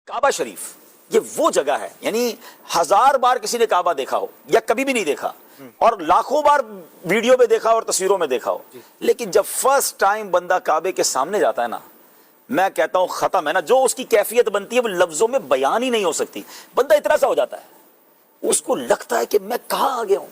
کعبہ شریف یہ وہ جگہ ہے، یعنی ہزار بار کسی نے کعبہ دیکھا ہو یا کبھی بھی نہیں دیکھا اور لاکھوں بار ویڈیو میں دیکھا اور تصویروں میں دیکھا ہو، لیکن جب فرسٹ ٹائم بندہ کعبے کے سامنے جاتا ہے نا، میں کہتا ہوں ختم ہے نا، جو اس کی کیفیت بنتی ہے وہ لفظوں میں بیان ہی نہیں ہو سکتی۔ بندہ اتنا سا ہو جاتا ہے، اس کو لگتا ہے کہ میں کہاں آ گیا ہوں،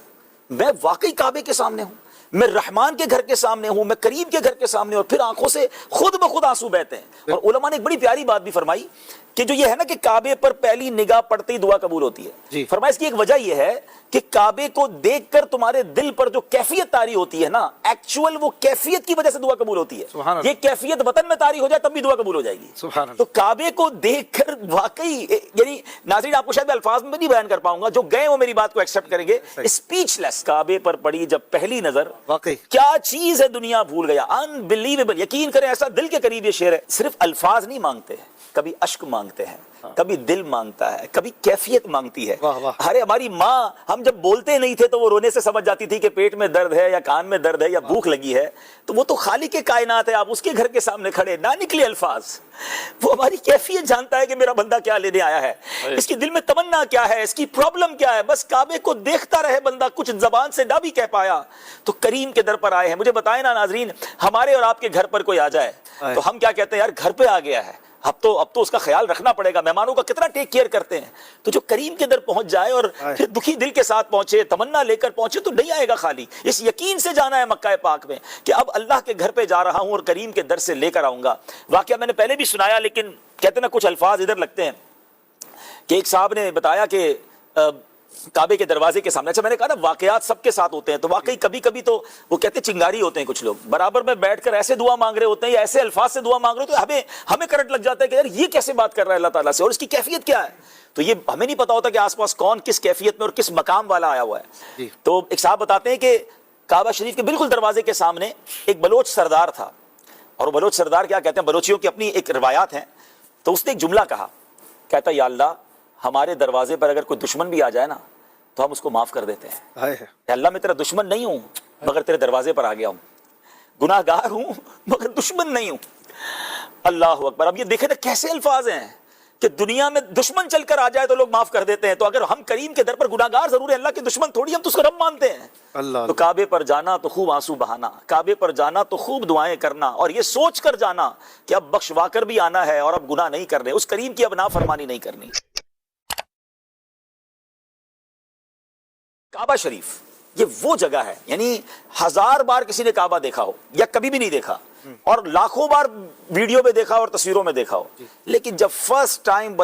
میں واقعی کعبے کے سامنے ہوں، میں رحمان کے گھر کے سامنے ہوں، میں کریم کے گھر کے سامنے ہوں، اور پھر آنکھوں سے خود بخود آنسو بہتے ہیں۔ اور علماء نے ایک بڑی پیاری بات بھی فرمائی کہ جو یہ ہے نا کہ کعبے پر پہلی نگاہ پڑتے ہی دعا قبول ہوتی ہے، فرمایا اس کی ایک وجہ یہ ہے کہ کعبے کو دیکھ کر تمہارے دل پر جو کیفیت طاری ہوتی ہے نا، ایکچوئل وہ کیفیت کی وجہ سے دعا قبول ہوتی ہے۔ یہ کیفیت وطن میں طاری ہو جائے تب بھی دعا قبول ہو جائے گی۔ تو کعبے کو دیکھ کر واقعی، یعنی ناظرین آپ کو شاید الفاظ میں نہیں بیان کر پاؤں گا، جو گئے وہ میری بات کو ایکسپٹ کریں گے، اسپیچ لیس۔ کعبے پر پڑی جب پہلی نظر، واقعی کیا چیز ہے، دنیا بھول گیا، انبلیویبل۔ یقین کریں ایسا دل کے قریب یہ شعر ہے۔ صرف الفاظ نہیں مانگتے، کبھی اشک مانگتے ہیں، کبھی دل مانگتا ہے، کبھی کیفیت مانگتی ہے۔ ارے ہماری ماں، ہم جب بولتے نہیں تھے تو وہ رونے سے سمجھ جاتی تھی کہ پیٹ میں درد ہے یا کان میں درد ہے یا بھوک لگی ہے، تو وہ تو خالق کائنات ہے، آپ اس کے گھر کے سامنے کھڑے، نہ نکلے الفاظ، وہ ہماری کیفیت جانتا ہے کہ میرا بندہ کیا لینے آیا ہے، اس کے دل میں تمنا کیا ہے، اس کی پرابلم کیا ہے۔ بس کعبے کو دیکھتا رہے بندہ، کچھ زبان سے نہ بھی کہہ پایا تو کریم کے در پر آئے ہیں۔ مجھے بتائیں نا ناظرین، ہمارے اور آپ کے گھر پر کوئی آ جائے تو ہم کیا کہتے ہیں؟ یار گھر پہ آ گیا ہے، اب تو اس کا خیال رکھنا پڑے گا، مہمانوں کا کتنا ٹیک کیئر کرتے ہیں۔ تو جو کریم کے در پہنچ جائے اور پھر دکھی دل کے ساتھ پہنچے، تمنا لے کر پہنچے، تو نہیں آئے گا خالی، اس یقین سے جانا ہے مکہ پاک میں کہ اب اللہ کے گھر پہ جا رہا ہوں اور کریم کے در سے لے کر آؤں گا۔ واقعہ میں نے پہلے بھی سنایا، لیکن کہتے نا کچھ الفاظ ادھر لگتے ہیں کہ ایک صاحب نے بتایا کہ کعبے کے دروازے کے سامنے، اچھا میں نے کہا نا واقعات سب کے ساتھ ہوتے ہیں، تو واقعی کبھی کبھی تو وہ کہتے ہیں چنگاری ہوتے ہیں کچھ لوگ، برابر میں بیٹھ کر ایسے دعا مانگ رہے ہوتے ہیں یا ایسے الفاظ سے دعا مانگ رہے ہوتے ہیں، ہمیں کرنٹ لگ جاتا ہے کہ یار یہ کیسے بات کر رہا ہے اللہ تعالیٰ سے، اور اس کی کیفیت کیا ہے۔ تو یہ ہمیں نہیں پتا ہوتا کہ آس پاس کون کس کیفیت میں اور کس مقام والا آیا ہوا ہے۔ تو ایک صاحب بتاتے ہیں کہ کعبہ شریف کے بالکل دروازے کے سامنے ایک بلوچ سردار تھا، اور بلوچ سردار کیا کہتے ہیں، بلوچیوں کی اپنی ایک روایات ہیں، تو اس نے ایک جملہ کہا، کہتا یا اللہ ہمارے دروازے پر اگر کوئی دشمن بھی آ جائے نا تو ہم اس کو معاف کر دیتے ہیں۔ اے اللہ میں تیرا دشمن نہیں ہوں مگر تیرے دروازے پر آ گیا ہوں، گناہ گار ہوں مگر دشمن نہیں ہوں۔ اللہ اکبر۔ اب یہ دیکھیں نا کیسے الفاظ ہیں کہ دنیا میں دشمن چل کر آ جائے تو لوگ معاف کر دیتے ہیں، تو اگر ہم کریم کے در پر گناہ گار ضرور ہے، اللہ کے دشمن تھوڑی، ہم تو اس کو رب مانتے ہیں۔ تو کعبے پر جانا تو خوب آنسو بہانا، کعبے پر جانا تو خوب دعائیں کرنا، اور یہ سوچ کر جانا کہ اب بخشوا کر بھی آنا ہے اور اب گناہ نہیں کرنے، اس کریم کی اب نافرمانی نہیں کرنی۔ کعبہ شریف یہ وہ جگہ ہے، یعنی ہزار بار کسی نے کعبہ دیکھا ہو یا کبھی بھی نہیں دیکھا اور لاکھوں بار ویڈیو میں دیکھا اور تصویروں میں دیکھا ہو، لیکن جب فرسٹ ٹائم